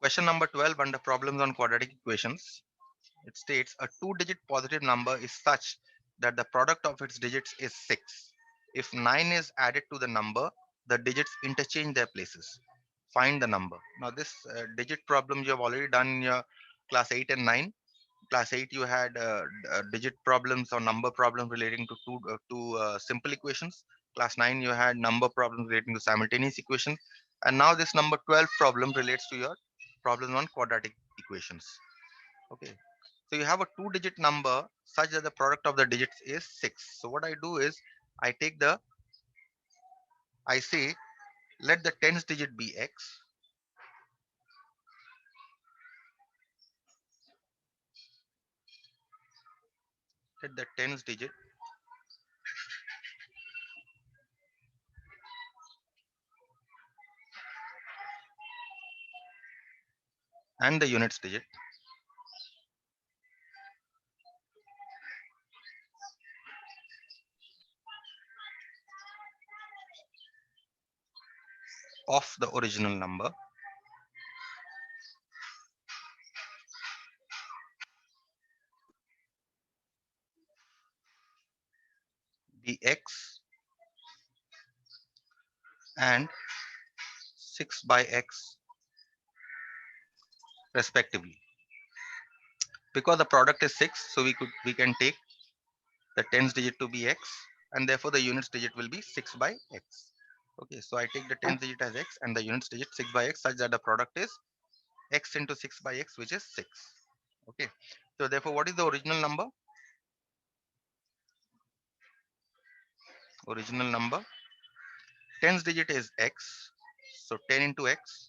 Question number 12 under problems on quadratic equations. It states a two-digit positive number is such that the product of its digits is 6. If 9 is added to the number, the digits interchange their places. Find the number. Now this digit problem you have already done in your class 8 and 9. Class 8 you had digit problems or number problems relating to two simple equations. Class 9 you had number problems relating to simultaneous equations. And now this number 12 problem relates to your problems on quadratic equations. Okay, so you have a two-digit number such that the product of the digits is 6. So what I do is I take the, I say let the tens digit be x, let the tens digit and the units digit of the original number be x and 6 by x respectively. Because the product is 6, so we can take the tens digit to be x, and therefore the units digit will be 6 by x. Okay, so I take the tens digit as x and the units digit 6 by x such that the product is x into 6 by x, which is 6. Okay, so therefore what is the original number? Original number, tens digit is x, so 10 into x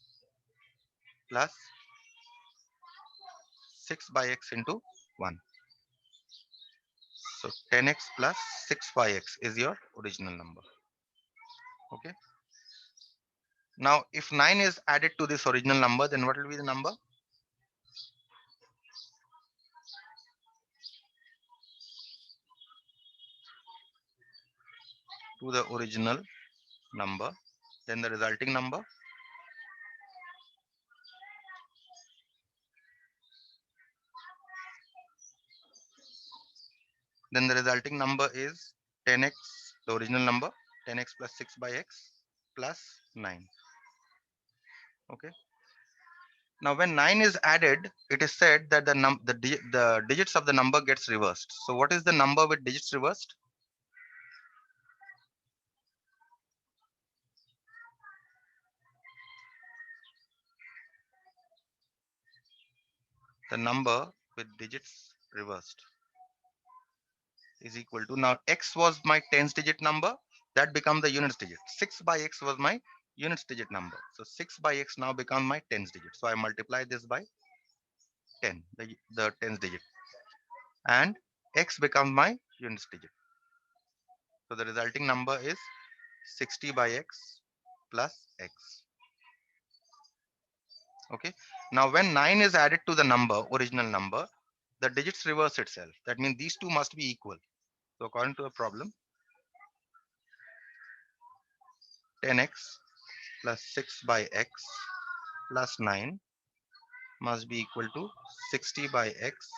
plus 6 by x into 1. So 10x plus 6 by x is your original number. Okay, now if 9 is added to this original number, then what will be the number? To the original number, then the resulting number, is 10x, the original number, 10x plus 6 by x plus 9. Okay, now when 9 is added, it is said that the digits of the number gets reversed. So what is the number with digits reversed? The number with digits reversed is equal to, now x was my tens digit number, that becomes the units digit. 6 by x was my units digit number, so 6 by x now become my tens digit. So I multiply this by 10, the tens digit, and x becomes my units digit. So the resulting number is 60 by x plus x. Okay, now when 9 is added to the number, original number, the digits reverse itself. That means these two must be equal. So according to a problem, 10x plus 6 by x plus 9 must be equal to 60 by x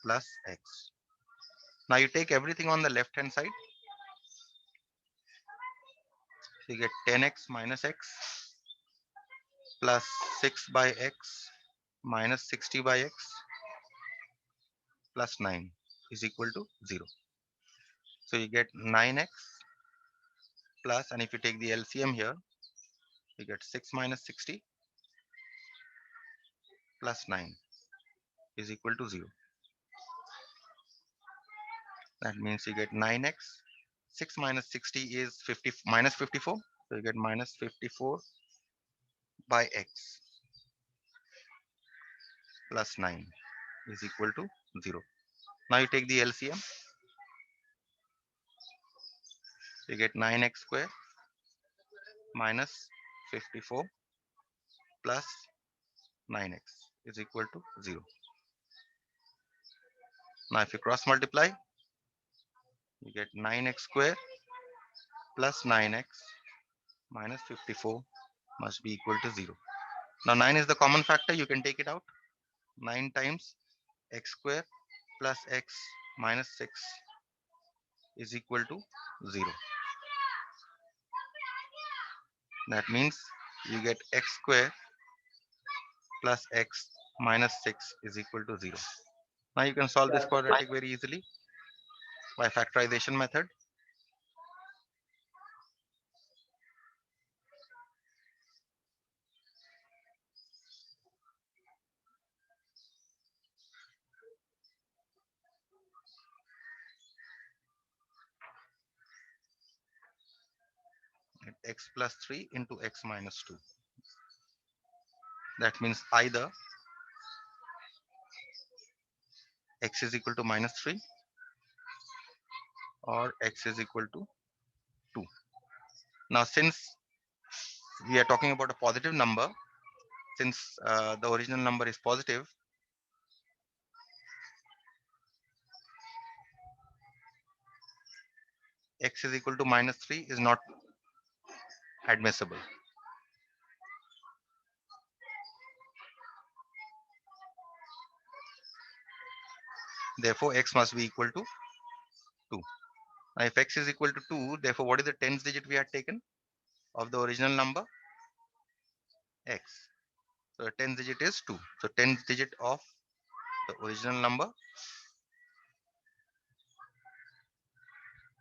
plus x. Now you take everything on the left hand side. So you get 10x minus x plus 6 by x minus 60 by x plus 9 is equal to 0. So you get 9x plus, and if you take the LCM here, you get 6 minus 60 plus 9 is equal to 0. That means you get 9x. 6 minus 60 is 50 minus 54. So you get minus 54 by x plus 9 is equal to 0. Now you take the LCM. You get 9x square minus 54 plus 9x is equal to 0. Now if you cross multiply, you get 9x square plus 9x minus 54 must be equal to 0. Now 9 is the common factor, you can take it out. 9 times x square plus x minus 6 is equal to 0. That means you get x square plus x minus 6 is equal to 0. Now you can solve this quadratic very easily by factorization method. X plus 3 into x minus 2. That means either x is equal to minus 3 or x is equal to 2. Now since we are talking about a positive number, since the original number is positive, x is equal to minus 3 is not admissible. Therefore x must be equal to 2. Now if x is equal to 2, therefore what is the tens digit we had taken of the original number? X. So the tens digit is 2. So tens digit of the original number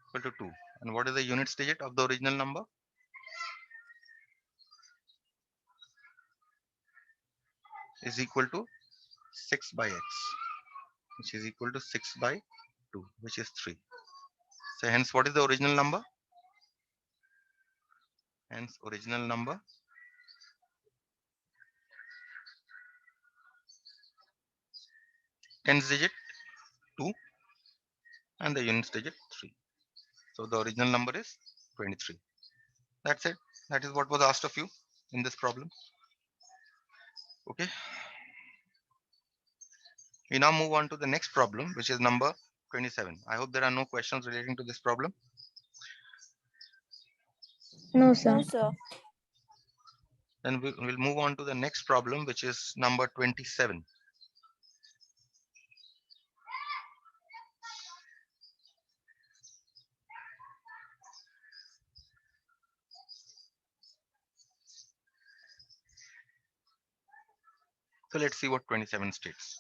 equal to 2. And what is the units digit of the original number? Is equal to 6 by x, which is equal to 6 by 2, which is 3. So hence what is the original number? Hence original number tens digit 2 and the units digit 3. So the original number is 23. That's it. That is what was asked of you in this problem. Okay. We now move on to the next problem, which is number 27. I hope there are no questions relating to this problem. No, sir. No, sir. Then we'll move on to the next problem, which is number 27. So let's see what 27 states.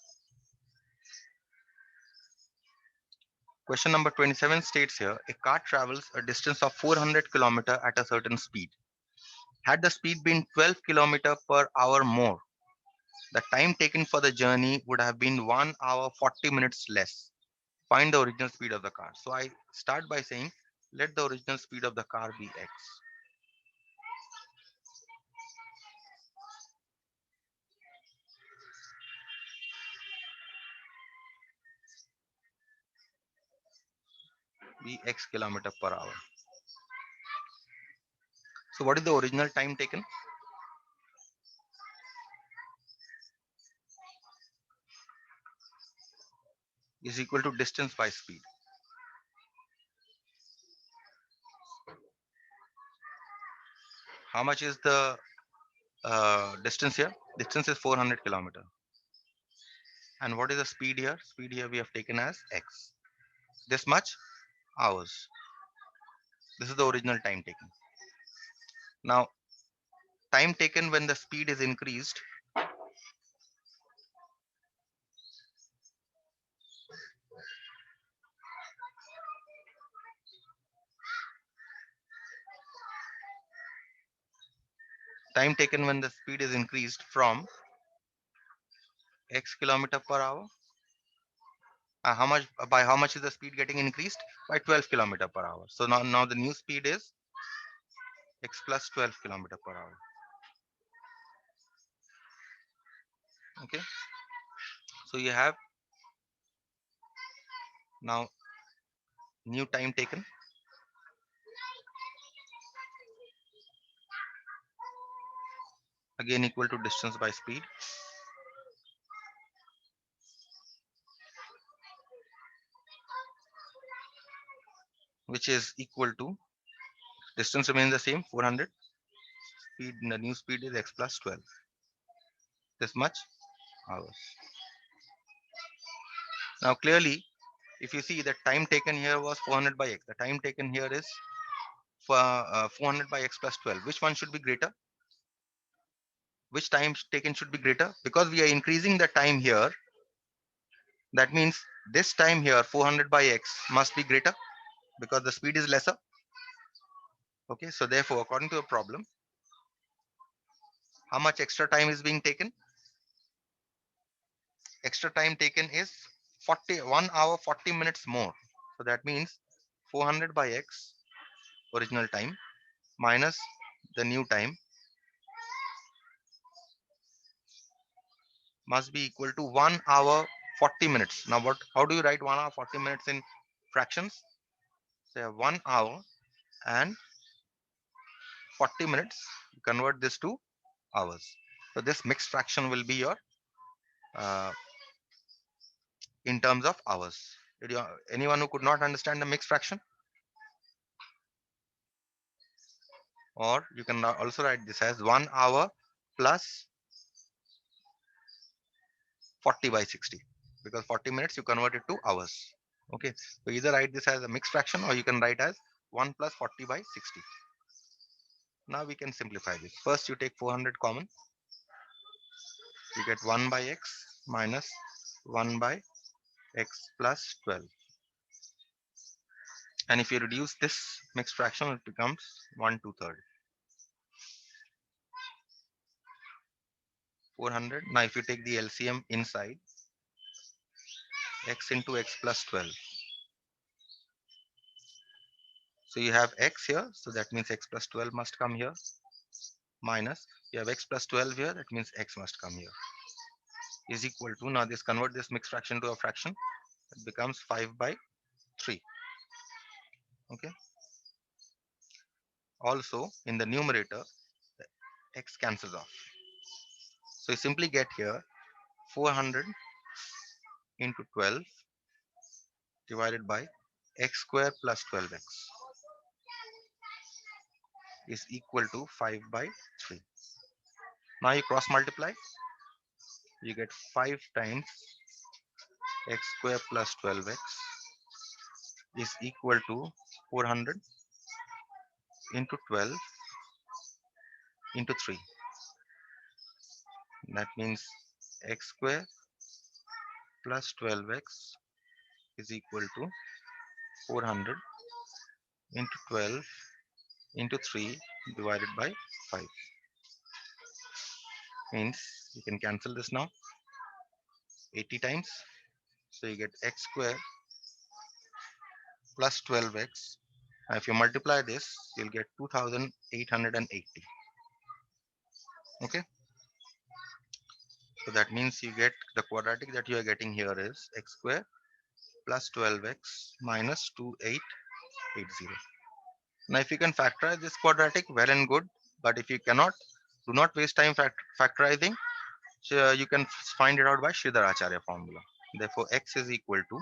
Question number 27 states here, a car travels a distance of 400 km at a certain speed. Had the speed been 12 km per hour more, the time taken for the journey would have been 1 hour 40 minutes less. Find the original speed of the car. So I start by saying, let the original speed of the car be x. Be x kilometer per hour. So what is the original time taken? Is equal to distance by speed. How much is the distance here? Distance is 400 km. And what is the speed here? Speed here we have taken as x. This much hours. This is the original time taken. Now, time taken when the speed is increased. Time taken when the speed is increased from x kilometer per hour. How much by how much is the speed getting increased? By 12 kilometer per hour. So now the new speed is x plus 12 kilometer per hour. Okay. So you have now new time taken. Again equal to distance by speed. Which is equal to, distance remains the same, 400. Speed, the new speed is x plus 12. this much hours. Now clearly, if you see the time taken here was 400 by x, the time taken here is for 400 by x plus 12. Which one should be greater? Which time taken should be greater? Because we are increasing the time here, that means this time here 400 by x must be greater because the speed is lesser. Okay, so therefore according to the problem, how much extra time is being taken? Extra time taken is 1 hour 40 minutes more. So that means 400 by x original time minus the new time must be equal to 1 hour 40 minutes. Now what, how do you write 1 hour 40 minutes in fractions? Say 1 hour and 40 minutes, convert this to hours. So this mixed fraction will be your uh, in terms of hours. Did you, anyone who could not understand the mixed fraction? Or you can also write this as 1 hour plus 40 by 60, because 40 minutes you convert it to hours. Okay, so either write this as a mixed fraction or you can write as 1 plus 40 by 60. Now we can simplify this. First you take 400 common, you get 1 by x minus 1 by x plus 12. And if you reduce this mixed fraction, it becomes 1/2. 400. Now if you take the LCM inside, x into x plus 12. So you have x here, so that means x plus 12 must come here, minus you have x plus 12 here, that means x must come here, is equal to, now this convert this mixed fraction to a fraction, it becomes 5 by 3. Okay. Also in the numerator, the x cancels off. So you simply get here 400 into 12 divided by x square plus 12x is equal to 5 by 3. Now you cross multiply, you get 5 times x square plus 12x is equal to 400 into 12 into 3. That means x square plus 12x is equal to 400 into 12 into 3 divided by 5. Means you can cancel this now 80 times. So you get x square plus 12x. Now if you multiply this, you'll get 2880. Okay. So that means you get the quadratic that you are getting here is x square plus 12x minus 2880. Now if you can factorize this quadratic, well and good. But if you cannot, do not waste time factorizing. So you can find it out by Sridhar Acharya formula. Therefore, x is equal to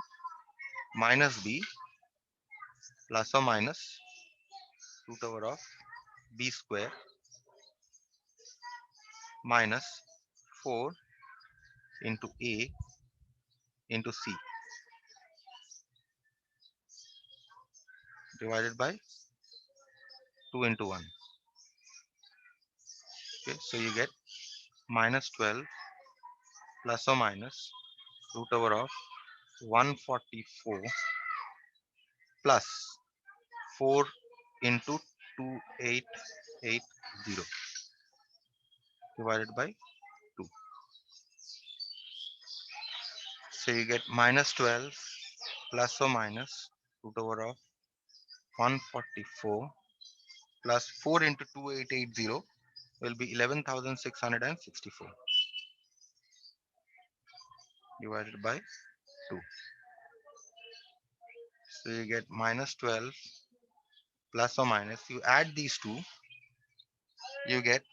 minus b plus or minus root over of b square minus 4 into a into c divided by 2 into 1. Okay, so you get minus 12 plus or minus root over of 144 plus 4 into 2880 divided by 2. So you get minus 12 plus or minus root over of 144 plus 4 into 2880 will be 11,664 divided by 2. So you get minus 12 plus or minus, you add these two, you get,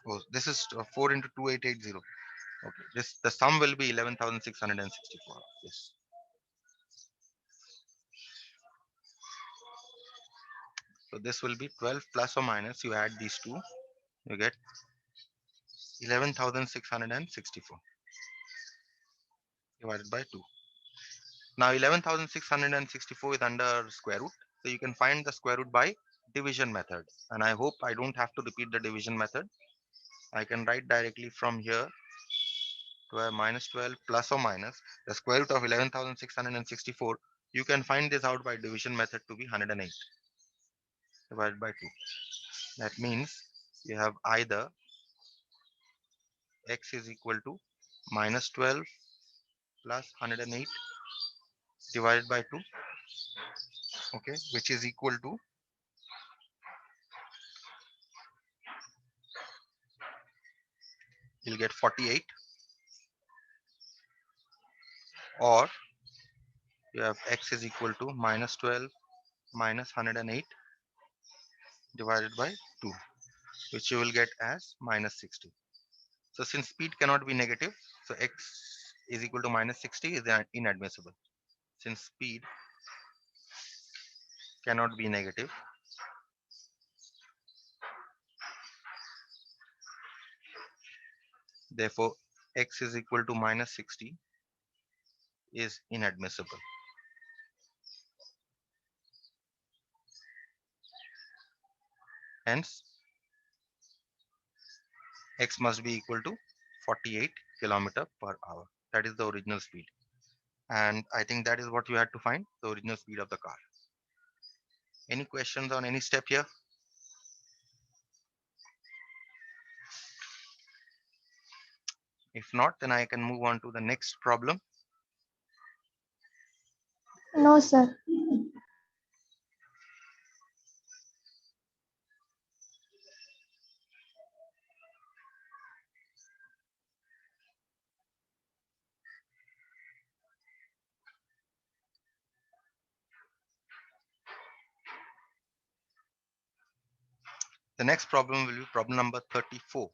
oh, this is 4 into 2880. Okay, this, the sum will be 11,664. Yes. So this will be 12 plus or minus, you add these two, You get 11,664 divided by 2. Now 11,664 is under square root. So you can find the square root by division method. And I hope I don't have to repeat the division method. I can write directly from here 12 minus 12 plus or minus the square root of 11,664. You can find this out by division method to be 108 divided by 2. That means you have either x is equal to minus 12 plus 108 divided by 2, okay, which is equal to, you'll get 48, or you have x is equal to minus 12 minus 108 divided by 2, which you will get as minus 60. So since speed cannot be negative, so x is equal to minus 60 is inadmissible. Since speed cannot be negative, therefore x is equal to minus 60 is inadmissible. Hence, x must be equal to 48 kilometer per hour. That is the original speed. And I think that is what you had to find, the original speed of the car. Any questions on any step here? If not, then I can move on to the next problem. No, sir. The next problem will be problem number 34.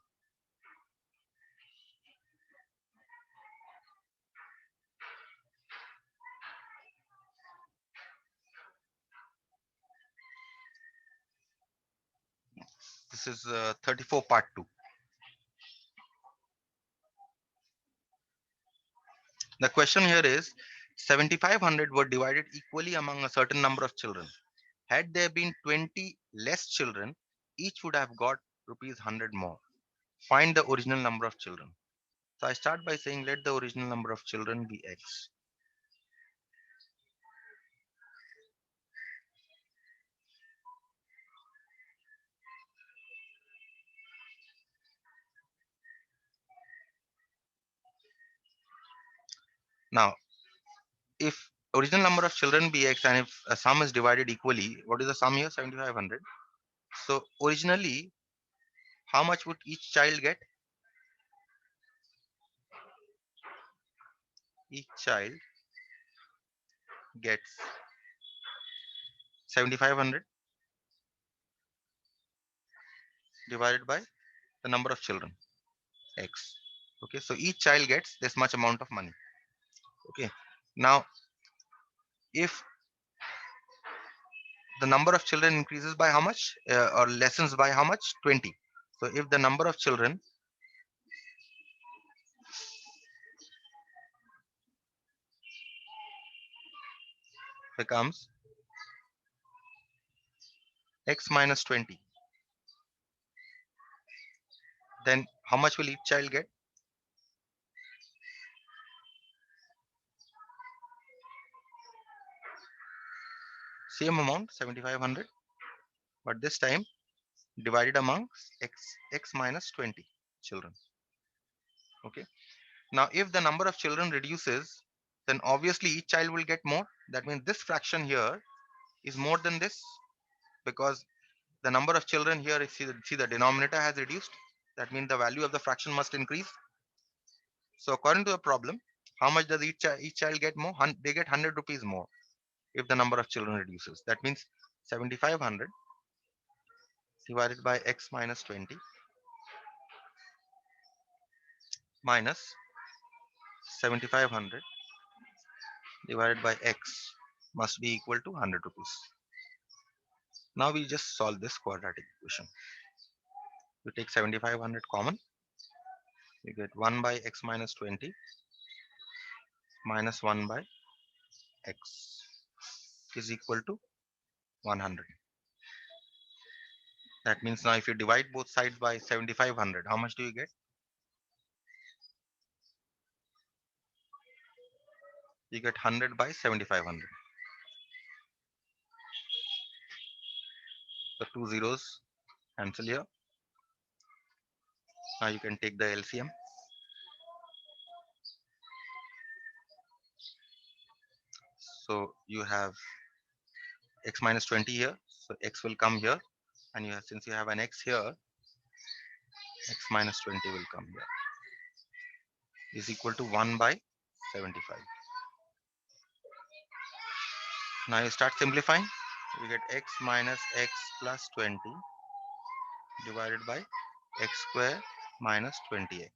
This is 34 part 2. The question here is 7,500 were divided equally among a certain number of children. Had there been 20 less children, each would have got rupees 100 more. Find the original number of children. So I start by saying let the original number of children be x. Now, if original number of children be x and if a sum is divided equally, what is the sum here? 7,500. So originally, how much would each child get? Each child gets 7,500 divided by the number of children, x. Okay, so each child gets this much amount of money. Okay, now if the number of children increases by how much or lessens by how much? 20. So if the number of children becomes x minus 20, then how much will each child get? Same amount, 7,500, but this time divided among x minus 20 children. Okay, now if the number of children reduces, then obviously each child will get more. That means this fraction here is more than this, because the number of children here is, see the denominator has reduced. That means the value of the fraction must increase. So according to the problem, how much does each child get more? They get 100 rupees more if the number of children reduces. That means 7,500 divided by x minus 20 minus 7,500 divided by x must be equal to 100 rupees. Now we just solve this quadratic equation. You take 7500 common, you get 1 by x minus 20 minus 1 by x is equal to 100. That means now if you divide both sides by 7500, how much do you get? You get 100 by 7500. The two zeros cancel here. Now you can take the LCM. So you have x minus 20 here. So x will come here. And you have, since you have an x here, x minus 20 will come here. Is equal to 1 by 75. Now you start simplifying. You get x minus x plus 20 divided by x square minus 20x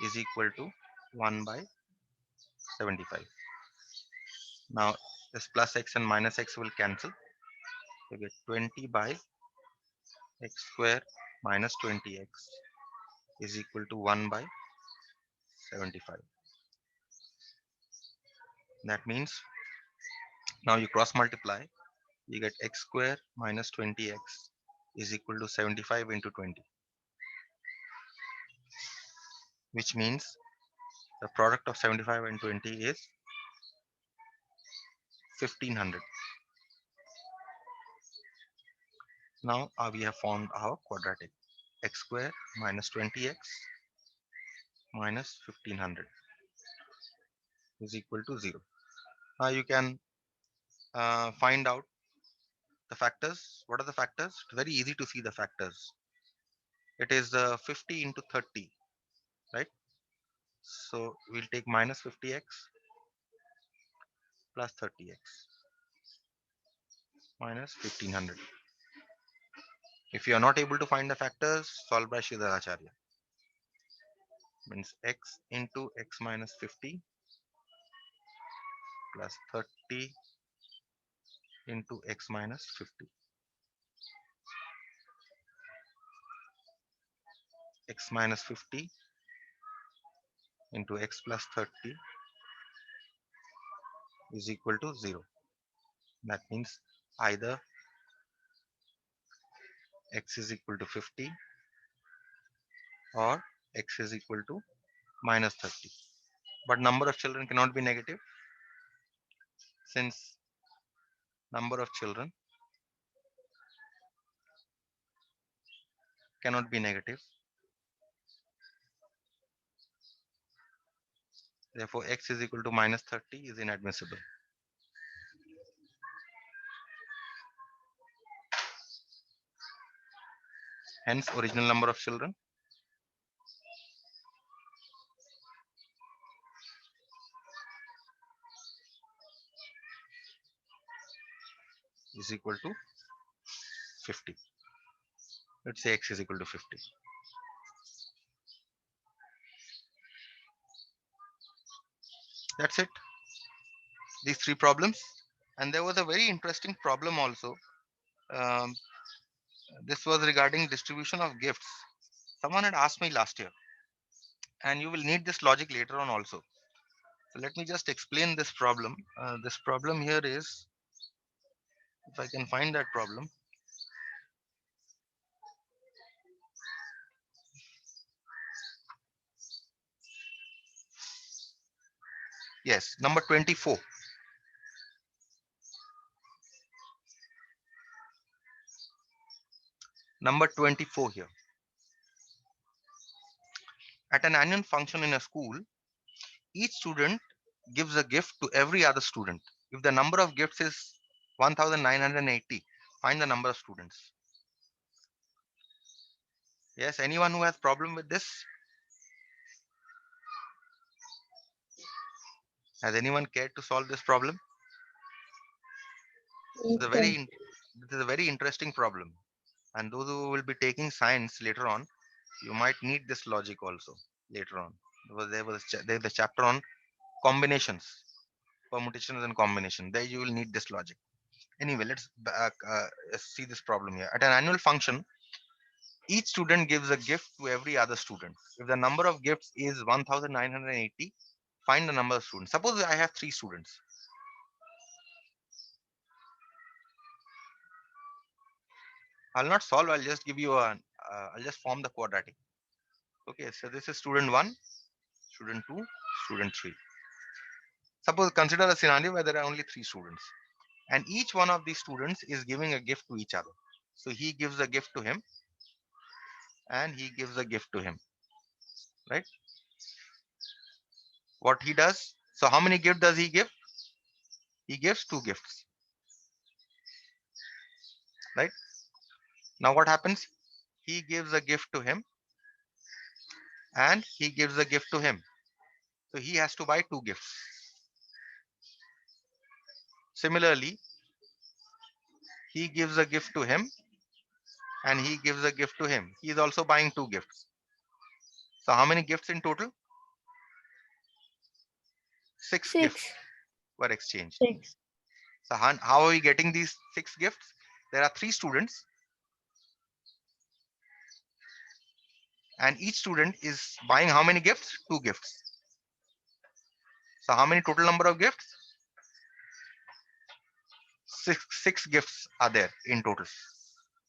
is equal to 1 by 75. Now this plus x and minus x will cancel. You get 20 by x square minus 20x is equal to 1 by 75. That means now you cross multiply, you get x square minus 20x is equal to 75 into 20, which means the product of 75 and 20 is 1500. Now we have found our quadratic. X square minus 20x minus 1500 is equal to 0. Now you can find out the factors. What are the factors? It's very easy to see the factors. It is 50 into 30, right? So we'll take minus 50x plus 30x minus 1500. If you are not able to find the factors, solve by Sridhar Acharya. Means x into x minus 50 plus 30 into x minus 50. X minus 50 into x plus 30 is equal to 0. That means either x is equal to 50 or x is equal to minus 30. But number of children cannot be negative, since number of children cannot be negative. Therefore, x is equal to minus 30 is inadmissible. Hence, original number of children is equal to 50. Let's say x is equal to 50. That's it. These three problems. And there was a very interesting problem also. Um, this was regarding distribution of gifts. Someone had asked me last year, and you will need this logic later on also. So let me just explain this problem. This problem here is, if I can find that problem. Yes, number 24. Number 24 here. At an annual function in a school, each student gives a gift to every other student. If the number of gifts is 1980, find the number of students. Yes, anyone who has problem with this? Has anyone cared to solve this problem? This is a Okay. very interesting problem. And those who will be taking science later on, you might need this logic also later on. Because there's a chapter on combinations, permutations and combination. There you will need this logic. Anyway, let's see this problem here. At an annual function, each student gives a gift to every other student. If the number of gifts is 1980, find the number of students. Suppose I have 3 students. I'll not solve, I'll just give you a, I'll just form the quadratic. Okay, so this is student 1, student 2, student 3. Suppose consider a scenario where there are only 3 students, and each one of these students is giving a gift to each other. So he gives a gift to him, and he gives a gift to him, right? What he does, so how many gifts does he give? He gives 2 gifts, right? Now what happens? He gives a gift to him, and he gives a gift to him. So he has to buy 2 gifts. Similarly, he gives a gift to him, and he gives a gift to him. He is also buying 2 gifts. So how many gifts in total? 6 gifts 6. were exchanged. 6. So how are we getting these 6 gifts? There are 3 students, and each student is buying how many gifts? 2 gifts. So how many total number of gifts? 6 gifts are there in total.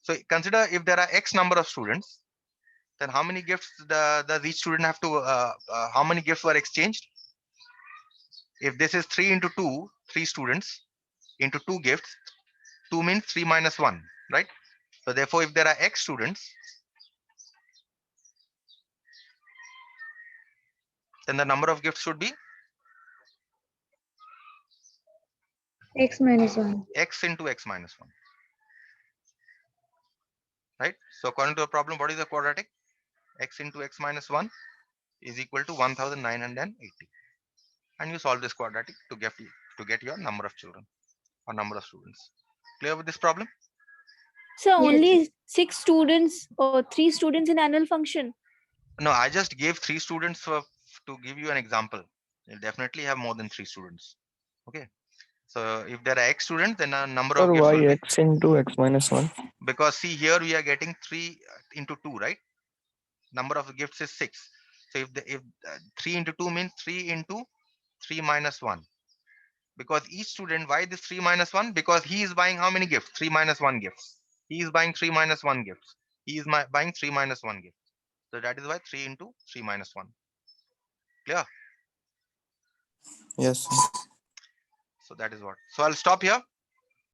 So consider if there are X number of students, then how many gifts does each student have to, how many gifts were exchanged? If this is 3 into 2, 3 students into 2 gifts, 2 means 3 minus 1, right? So therefore, if there are X students, then the number of gifts should be X minus 1. X into X minus 1, right? So according to the problem, what is the quadratic? X into X minus 1 is equal to 1980. And you solve this quadratic to get your number of children or number of students. Clear with this problem? So Yes. only 6 students or 3 students in annual function. No, I just gave 3 students to give you an example. You'll definitely have more than 3 students. Okay. So if there are X students, then a number Sir, of gifts why will be, x into x minus 1? because see here we are getting 3 into 2, right? Number of gifts is 6. So if 3 into 2 means 3 into 3 minus 1. Because each student, why this 3 minus 1? Because he is buying how many gifts? 3 minus 1 gifts. He is buying 3 minus 1 gifts. He is buying 3 minus 1 gifts. So that is why 3 into 3 minus 1. Clear? Yes, sir. So that is what. So I'll stop here.